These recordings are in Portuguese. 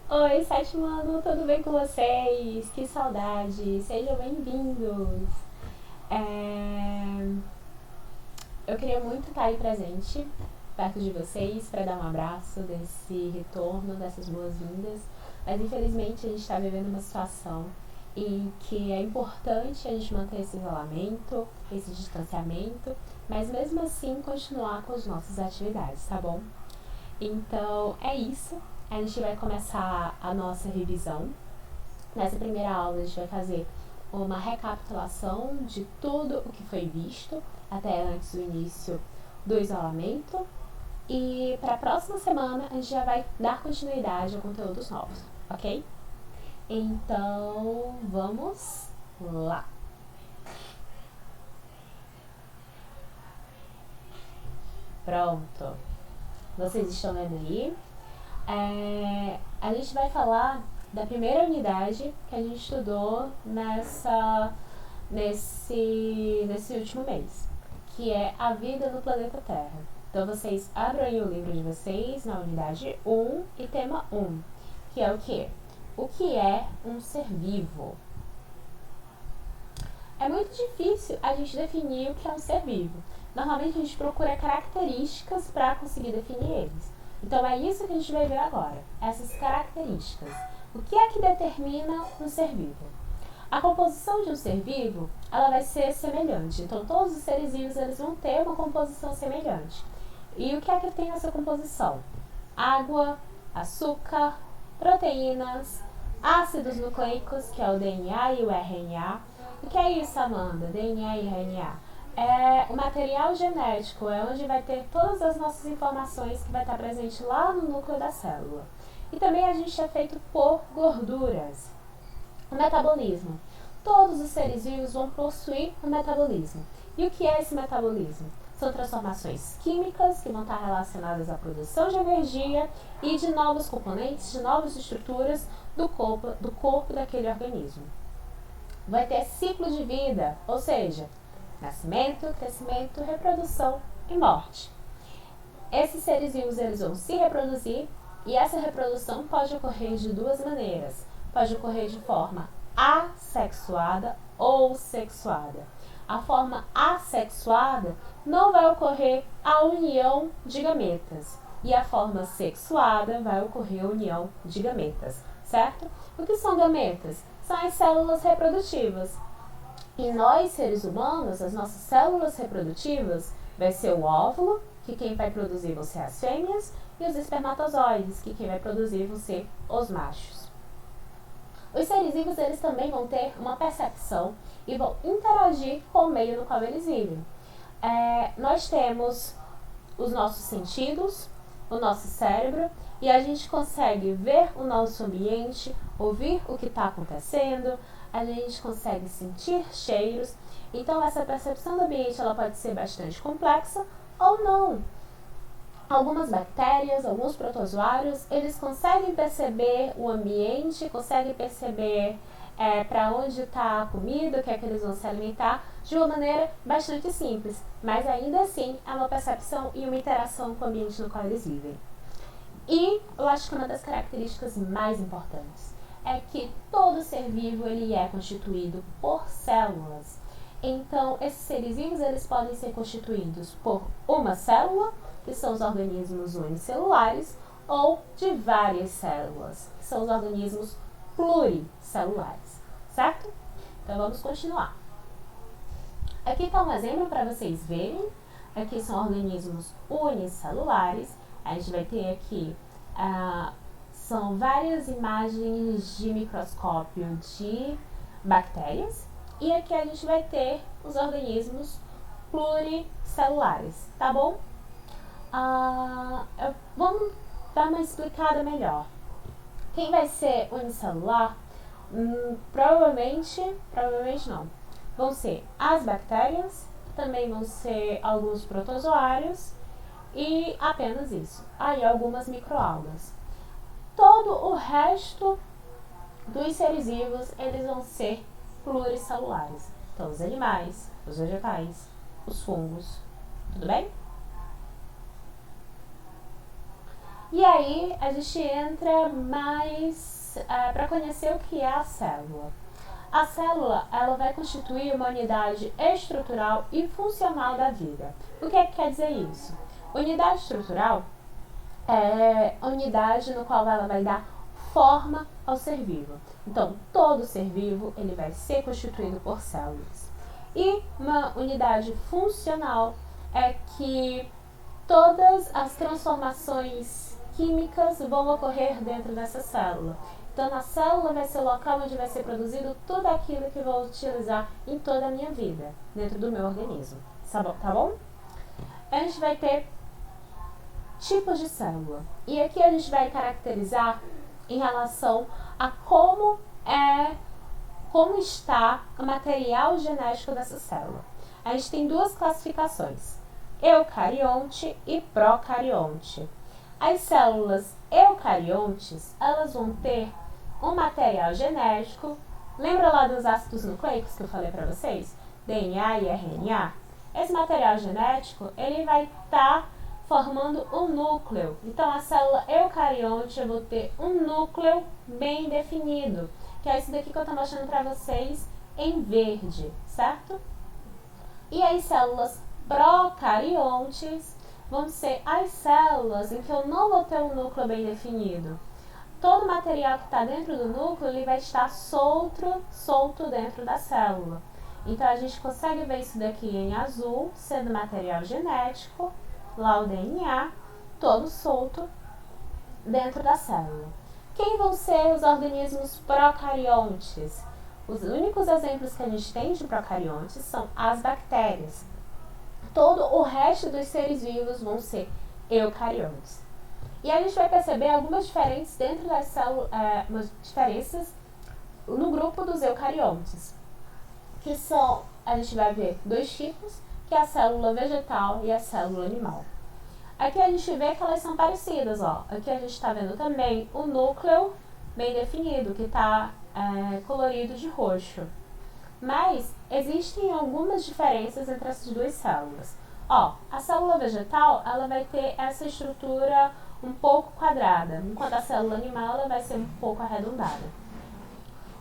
Oi, sétimo ano, tudo bem com vocês? Que saudade! Sejam bem-vindos! É, Eu queria muito estar aí presente, perto de vocês, para dar um abraço desse retorno, dessas boas-vindas, mas infelizmente a gente está vivendo uma situação em que é importante a gente manter esse isolamento, esse distanciamento, mas mesmo assim continuar com as nossas atividades, tá bom? Então é isso. A gente vai começar a nossa revisão. Nessa primeira aula, a gente vai fazer uma recapitulação de tudo o que foi visto até antes do início do isolamento. E para a próxima semana, a gente já vai dar continuidade a conteúdos novos, ok? Então, vamos lá. Pronto. Vocês estão vendo aí? A gente vai falar da primeira unidade que a gente estudou nesse último mês, que é a vida no planeta Terra. Então vocês abram aí o livro de vocês na unidade 1 e tema 1, que é o quê? O que é um ser vivo? É muito difícil a gente definir o que é um ser vivo. Normalmente a gente procura características para conseguir definir eles. Então é isso que a gente vai ver agora, essas características. O que é que determina um ser vivo? A composição de um ser vivo, ela vai ser semelhante. Então todos os seres vivos eles vão ter uma composição semelhante. E o que é que tem nessa composição? Água, açúcar, proteínas, ácidos nucleicos, que é o DNA e o RNA. O que é isso, Amanda? DNA e RNA? É o material genético, é onde vai ter todas as nossas informações que vai estar presente lá no núcleo da célula. E também a gente é feito por gorduras. O metabolismo. Todos os seres vivos vão possuir um metabolismo. E o que é esse metabolismo? São transformações químicas que vão estar relacionadas à produção de energia e de novos componentes, de novas estruturas do corpo daquele organismo. Vai ter ciclo de vida, ou seja, nascimento, crescimento, reprodução e morte. Esses seres vivos eles vão se reproduzir e essa reprodução pode ocorrer de duas maneiras. Pode ocorrer de forma assexuada ou sexuada. A forma assexuada não vai ocorrer a união de gametas e a forma sexuada vai ocorrer a união de gametas, certo? O que são gametas? São as células reprodutivas. E nós, seres humanos, as nossas células reprodutivas vai ser o óvulo, que quem vai produzir vão ser as fêmeas, e os espermatozoides, que quem vai produzir vão ser os machos. Os seres vivos eles também vão ter uma percepção e vão interagir com o meio no qual eles vivem. Nós temos os nossos sentidos, o nosso cérebro, e a gente consegue ver o nosso ambiente, ouvir o que está acontecendo, a gente consegue sentir cheiros. Então essa percepção do ambiente ela pode ser bastante complexa ou não. Algumas bactérias, alguns protozoários, eles conseguem perceber o ambiente, conseguem perceber para onde está a comida, o que é que eles vão se alimentar, de uma maneira bastante simples, mas ainda assim é uma percepção e uma interação com o ambiente no qual eles vivem. E eu acho que uma das características mais importantes é que todo ser vivo ele é constituído por células. Então, esses seres vivos eles podem ser constituídos por uma célula, que são os organismos unicelulares, ou de várias células, que são os organismos pluricelulares, certo? Então, vamos continuar. Aqui está um exemplo para vocês verem. Aqui são organismos unicelulares. A gente vai ter aqui, são várias imagens de microscópio de bactérias. E aqui a gente vai ter os organismos pluricelulares, tá bom? Vamos dar uma explicada melhor. Quem vai ser unicelular? Provavelmente não. Vão ser as bactérias, também vão ser alguns protozoários e apenas isso. Aí algumas microalgas. Todo o resto dos seres vivos, eles vão ser pluricelulares. Então, os animais, os vegetais, os fungos. Tudo bem? E aí a gente entra mais para conhecer o que é a célula. A célula, ela vai constituir uma unidade estrutural e funcional da vida. O que é que quer dizer isso? Unidade estrutural é a unidade no qual ela vai dar forma ao ser vivo. Então, todo ser vivo ele vai ser constituído por células. E uma unidade funcional é que todas as transformações químicas vão ocorrer dentro dessa célula. Então, na célula vai ser o local onde vai ser produzido tudo aquilo que eu vou utilizar em toda a minha vida, dentro do meu organismo. Tá bom? A gente vai ter tipos de célula. E aqui a gente vai caracterizar em relação a como está o material genético dessa célula. A gente tem duas classificações, eucarionte e procarionte. As células eucariontes, elas vão ter um material genético. Lembra lá dos ácidos nucleicos que eu falei para vocês? DNA e RNA? Esse material genético, ele vai estar formando um núcleo. Então, a célula eucarionte, eu vou ter um núcleo bem definido, que é esse daqui que eu estou mostrando para vocês em verde, certo? E as células procariontes vão ser as células em que eu não vou ter um núcleo bem definido. Todo o material que está dentro do núcleo ele vai estar solto dentro da célula. Então, a gente consegue ver isso daqui em azul, sendo material genético, lá o DNA, todo solto dentro da célula. Quem vão ser os organismos procariontes? Os únicos exemplos que a gente tem de procariontes são as bactérias. Todo o resto dos seres vivos vão ser eucariontes. E a gente vai perceber algumas diferenças dentro das células, diferenças no grupo dos eucariontes, que são, a gente vai ver dois tipos, que é a célula vegetal e a célula animal. Aqui a gente vê que elas são parecidas, ó. Aqui a gente está vendo também o núcleo bem definido, que está colorido de roxo. Mas existem algumas diferenças entre essas duas células. Ó, a célula vegetal, ela vai ter essa estrutura um pouco quadrada, enquanto a célula animal ela vai ser um pouco arredondada.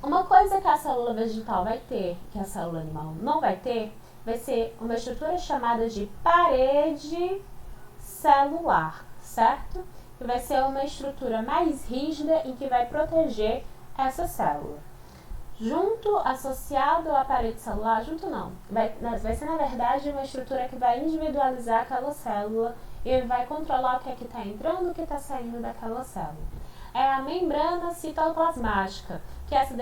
Uma coisa que a célula vegetal vai ter, que a célula animal não vai ter, vai ser uma estrutura chamada de parede celular, certo? Que vai ser uma estrutura mais rígida em que vai proteger essa célula. Junto, associado à parede celular, junto não, vai ser na verdade uma estrutura que vai individualizar aquela célula e vai controlar o que é que está entrando e o que está saindo daquela célula. É a membrana citoplasmática, que é essa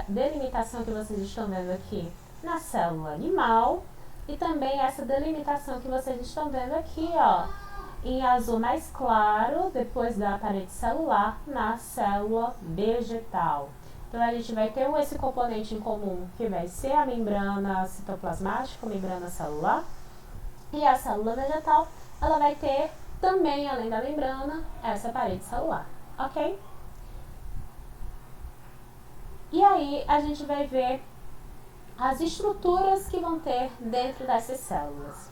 delimitação que vocês estão vendo aqui na célula animal, e também essa delimitação que vocês estão vendo aqui, ó, em azul mais claro, depois da parede celular, na célula vegetal. Então, a gente vai ter esse componente em comum, que vai ser a membrana citoplasmática, a membrana celular, e a célula vegetal, ela vai ter também, além da membrana, essa parede celular, ok? E aí, a gente vai ver as estruturas que vão ter dentro dessas células.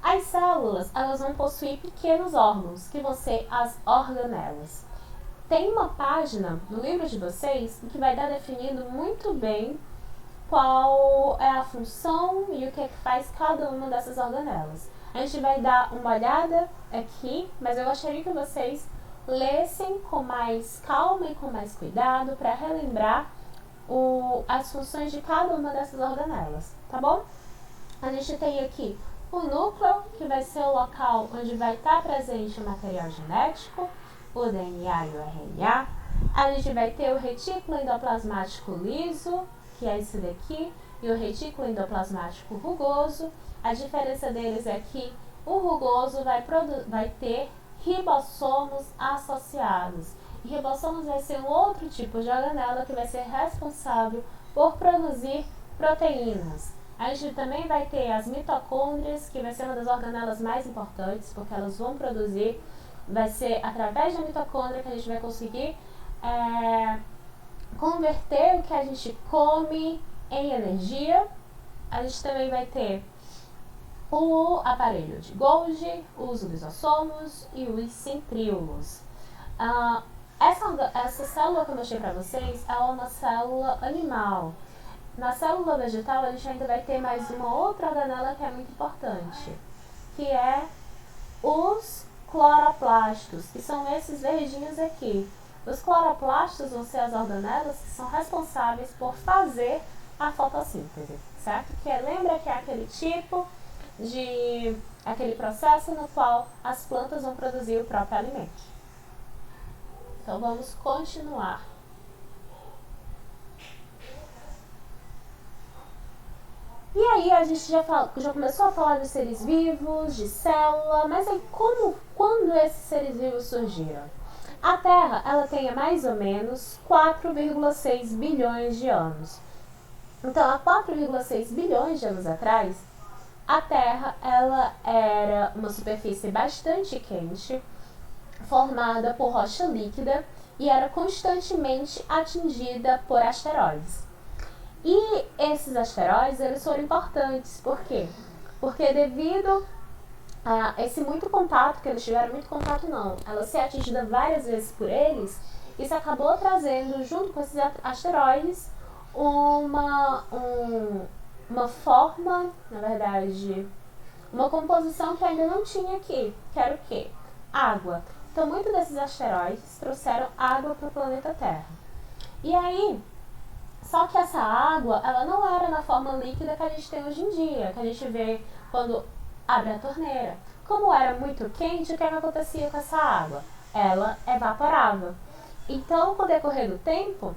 As células, elas vão possuir pequenos órgãos, que vão ser as organelas. Tem uma página no livro de vocês que vai estar definindo muito bem qual é a função e o que é que faz cada uma dessas organelas. A gente vai dar uma olhada aqui, mas eu gostaria que vocês lessem com mais calma e com mais cuidado para relembrar as funções de cada uma dessas organelas, tá bom? A gente tem aqui o núcleo, que vai ser o local onde vai estar presente o material genético, o DNA e o RNA. A gente vai ter o retículo endoplasmático liso, que é esse daqui, e o retículo endoplasmático rugoso. A diferença deles é que o rugoso vai ter ribossomos associados. E ribossomos vai ser um outro tipo de organela que vai ser responsável por produzir proteínas. A gente também vai ter as mitocôndrias, que vai ser uma das organelas mais importantes, porque elas vão produzir, vai ser através da mitocôndria que a gente vai conseguir converter o que a gente come em energia. A gente também vai ter o aparelho de Golgi, os lisossomos e os centríolos. Essa célula que eu mostrei para vocês é uma célula animal. Na célula vegetal, a gente ainda vai ter mais uma outra organela que é muito importante, que é os cloroplastos, que são esses verdinhos aqui. Os cloroplastos vão ser as organelas que são responsáveis por fazer a fotossíntese, certo? Lembra que é aquele processo no qual as plantas vão produzir o próprio alimento. Então vamos continuar. E aí a gente já começou a falar de seres vivos, de célula, mas aí quando esses seres vivos surgiram? A Terra, ela tem mais ou menos 4,6 bilhões de anos. Então, há 4,6 bilhões de anos atrás, a Terra ela era uma superfície bastante quente, formada por rocha líquida e era constantemente atingida por asteroides. E esses asteroides, eles foram importantes. Por quê? Porque devido a esse muito contato, que eles tiveram muito contato não, ela ser atingida várias vezes por eles, isso acabou trazendo, junto com esses asteroides, uma forma, na verdade, uma composição que ainda não tinha aqui, que era o quê? Água. Então, muitos desses asteroides trouxeram água para o planeta Terra. E aí, só que essa água, ela não era na forma líquida que a gente tem hoje em dia, que a gente vê quando abre a torneira. Como era muito quente, o que acontecia com essa água? Ela evaporava. Então, com o decorrer do tempo,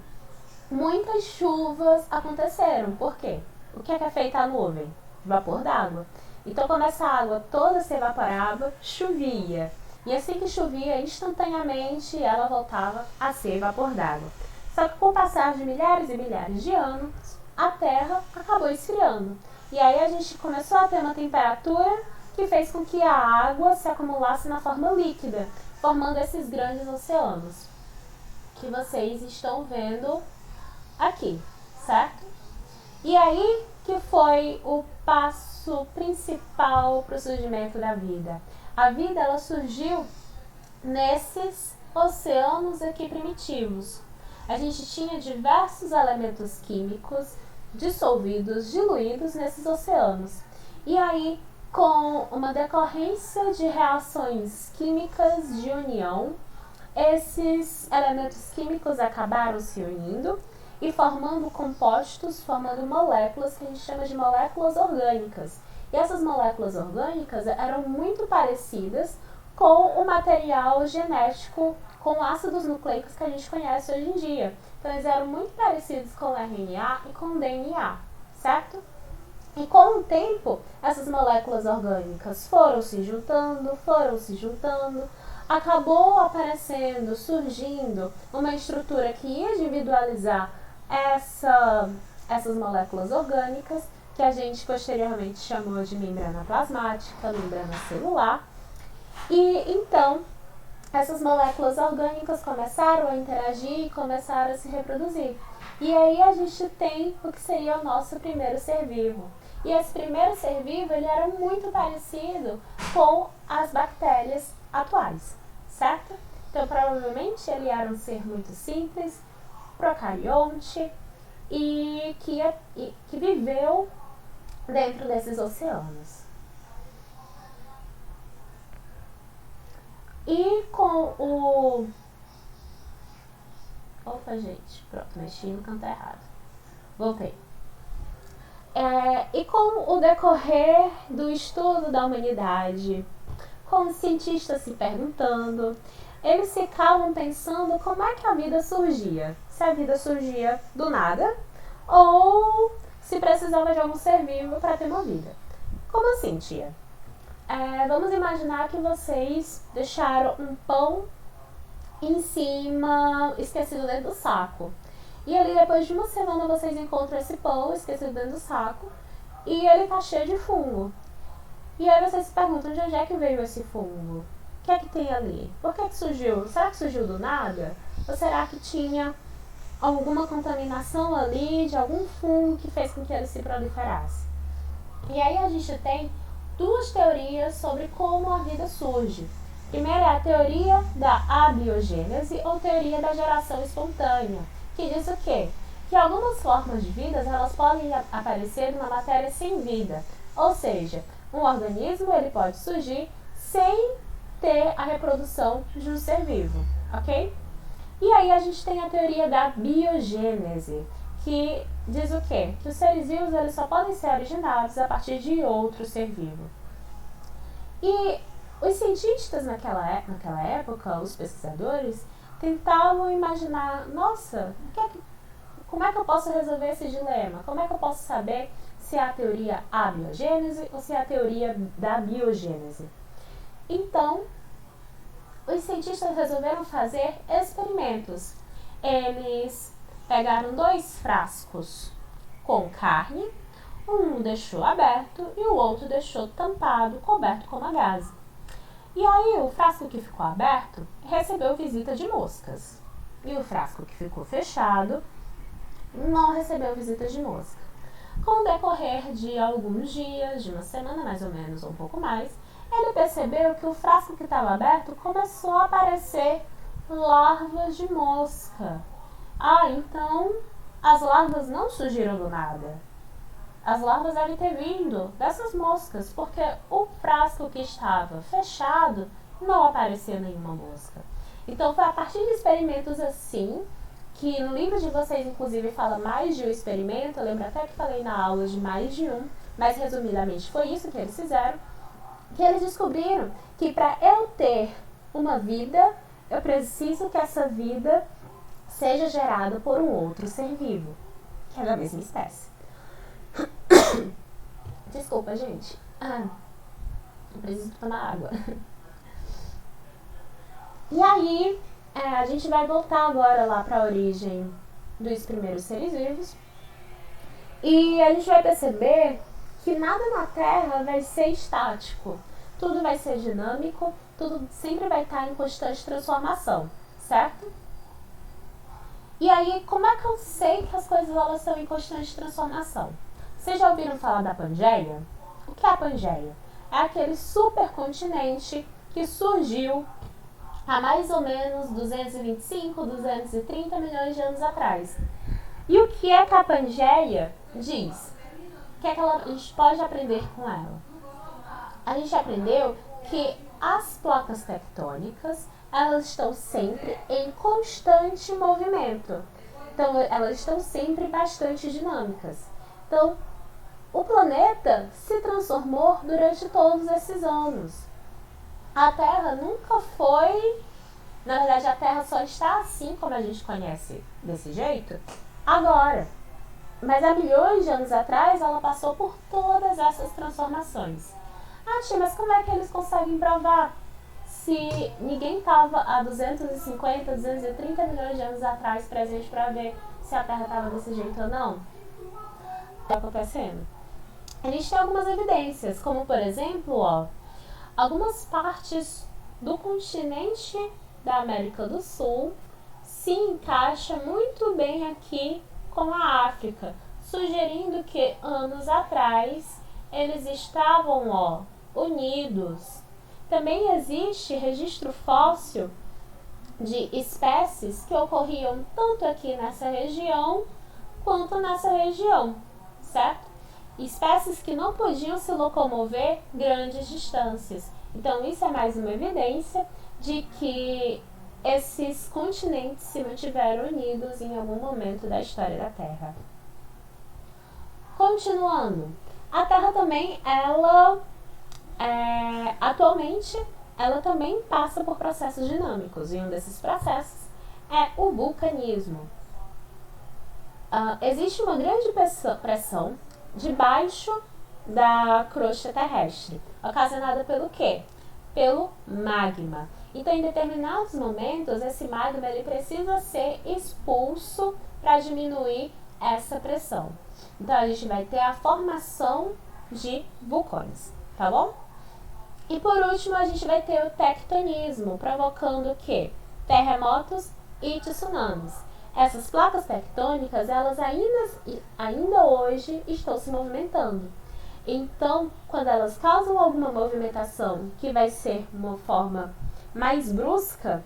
muitas chuvas aconteceram. Por quê? O que é feita a nuvem? Vapor d'água. Então, quando essa água toda se evaporava, chovia. E assim que chovia, instantaneamente ela voltava a ser vapor d'água. Só que com o passar de milhares e milhares de anos, a Terra acabou esfriando. E aí a gente começou a ter uma temperatura que fez com que a água se acumulasse na forma líquida, formando esses grandes oceanos que vocês estão vendo aqui, certo? E aí que foi o passo principal para o surgimento da vida. A vida, ela surgiu nesses oceanos aqui primitivos. A gente tinha diversos elementos químicos dissolvidos, diluídos nesses oceanos. E aí, com uma decorrência de reações químicas de união, esses elementos químicos acabaram se unindo e formando compostos, formando moléculas que a gente chama de moléculas orgânicas. E essas moléculas orgânicas eram muito parecidas com o material genético, com ácidos nucleicos que a gente conhece hoje em dia. Então, eles eram muito parecidos com o RNA e com o DNA, certo? E com o tempo, essas moléculas orgânicas foram se juntando, acabou aparecendo, surgindo uma estrutura que ia individualizar essas moléculas orgânicas, que a gente posteriormente chamou de membrana plasmática, membrana celular. E então, essas moléculas orgânicas começaram a interagir e começaram a se reproduzir. E aí a gente tem o que seria o nosso primeiro ser vivo. E esse primeiro ser vivo, ele era muito parecido com as bactérias atuais, certo? Então, provavelmente, ele era um ser muito simples, procarionte, e que viveu dentro desses oceanos. E com o... Opa, gente, pronto, mexi no canto errado. Voltei. E com o decorrer do estudo da humanidade, com os cientistas se perguntando, eles ficavam pensando como é que a vida surgia. Se a vida surgia do nada ou se precisava de algum ser vivo para ter uma vida. Como assim, tia? Vamos imaginar que vocês deixaram um pão em cima, esquecido dentro do saco. E ali, depois de uma semana, vocês encontram esse pão esquecido dentro do saco e ele tá cheio de fungo. E aí vocês se perguntam, de onde é que veio esse fungo? O que é que tem ali? Por que que surgiu? Será que surgiu do nada? Ou será que tinha alguma contaminação ali de algum fungo que fez com que ele se proliferasse? E aí a gente tem duas teorias sobre como a vida surge. Primeiro é a teoria da abiogênese ou teoria da geração espontânea, que diz o quê? Que algumas formas de vida elas podem aparecer numa matéria sem vida, ou seja, um organismo ele pode surgir sem ter a reprodução de um ser vivo, ok? E aí a gente tem a teoria da biogênese, que diz o quê? Que os seres vivos eles só podem ser originados a partir de outro ser vivo. E os cientistas naquela época, os pesquisadores, tentavam imaginar, nossa, como é que eu posso resolver esse dilema? Como é que eu posso saber se é a teoria abiogênese ou se é a teoria da biogênese? Então, os cientistas resolveram fazer experimentos. Eles pegaram 2 frascos com carne, um deixou aberto e o outro deixou tampado, coberto com uma gaze. E aí o frasco que ficou aberto recebeu visita de moscas. E o frasco que ficou fechado não recebeu visita de mosca. Com o decorrer de alguns dias, de uma semana mais ou menos, ou um pouco mais, ele percebeu que o frasco que estava aberto começou a aparecer larvas de mosca. Então as larvas não surgiram do nada. As larvas devem ter vindo dessas moscas, porque o frasco que estava fechado não aparecia nenhuma mosca. Então foi a partir de experimentos assim, que no livro de vocês inclusive fala mais de um experimento, eu lembro até que falei na aula de mais de um, mas resumidamente foi isso que eles fizeram, que eles descobriram que para eu ter uma vida, eu preciso que essa vida seja gerada por um outro ser vivo, que é da mesma espécie. Desculpa, gente. Eu preciso tomar água. E aí, a gente vai voltar agora lá para a origem dos primeiros seres vivos. E a gente vai perceber que nada na Terra vai ser estático. Tudo vai ser dinâmico, tudo sempre vai estar em constante transformação, certo? E aí, como é que eu sei que as coisas elas estão em constante transformação? Vocês já ouviram falar da Pangeia? O que é a Pangeia? É aquele supercontinente que surgiu há mais ou menos 225, 230 milhões de anos atrás. E o que é que a Pangeia diz? O que é que a gente pode aprender com ela? A gente aprendeu que as placas tectônicas elas estão sempre em constante movimento. Então, elas estão sempre bastante dinâmicas. Então, o planeta se transformou durante todos esses anos. A Terra nunca foi... Na verdade, a Terra só está assim como a gente conhece desse jeito agora. Mas há milhões de anos atrás, ela passou por todas essas transformações. Tia, mas como é que eles conseguem provar? Se ninguém estava há 250, 230 milhões de anos atrás presente para ver se a Terra estava desse jeito ou não? Está acontecendo. A gente tem algumas evidências, como por exemplo, algumas partes do continente da América do Sul se encaixa muito bem aqui com a África, sugerindo que anos atrás eles estavam unidos. Também existe registro fóssil de espécies que ocorriam tanto aqui nessa região quanto nessa região, certo? Espécies que não podiam se locomover grandes distâncias. Então isso é mais uma evidência de que esses continentes se mantiveram unidos em algum momento da história da Terra. Continuando, a Terra também, atualmente, ela também passa por processos dinâmicos, e um desses processos é o vulcanismo. Existe uma grande pressão debaixo da crosta terrestre, ocasionada pelo quê? Pelo magma. Então, em determinados momentos, esse magma ele precisa ser expulso para diminuir essa pressão. Então, a gente vai ter a formação de vulcões, tá bom? E por último, a gente vai ter o tectonismo, provocando o quê? Terremotos e tsunamis. Essas placas tectônicas, elas ainda hoje estão se movimentando. Então, quando elas causam alguma movimentação que vai ser uma forma mais brusca,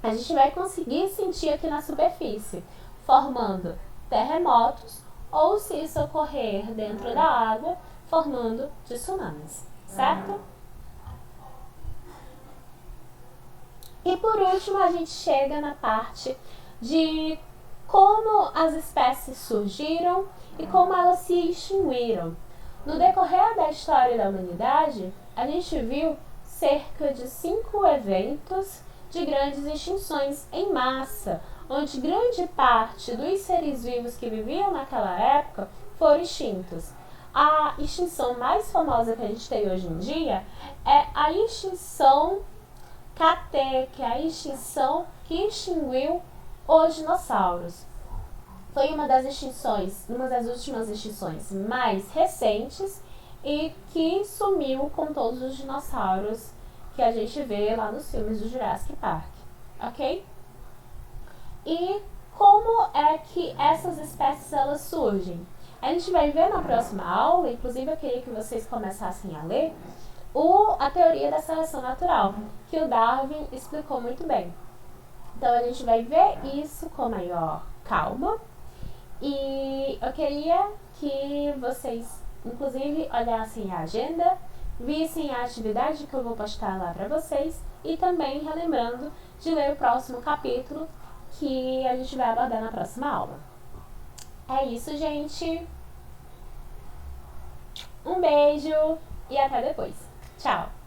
a gente vai conseguir sentir aqui na superfície, formando terremotos, ou se isso ocorrer dentro da água, formando tsunamis, certo? E por último, a gente chega na parte de como as espécies surgiram e como elas se extinguiram. No decorrer da história da humanidade, a gente viu cerca de 5 eventos de grandes extinções em massa, onde grande parte dos seres vivos que viviam naquela época foram extintos. A extinção mais famosa que a gente tem hoje em dia é a extinção KT, que é a extinção que extinguiu os dinossauros. Foi uma das últimas extinções mais recentes e que sumiu com todos os dinossauros que a gente vê lá nos filmes do Jurassic Park, ok? E como é que essas espécies elas surgem? A gente vai ver na próxima aula, inclusive eu queria que vocês começassem a ler a teoria da seleção natural, que o Darwin explicou muito bem. Então a gente vai ver isso com maior calma e eu queria que vocês, inclusive, olhassem a agenda, vissem a atividade que eu vou postar lá para vocês e também relembrando de ler o próximo capítulo que a gente vai abordar na próxima aula. É isso, gente. Um beijo e até depois. Tchau!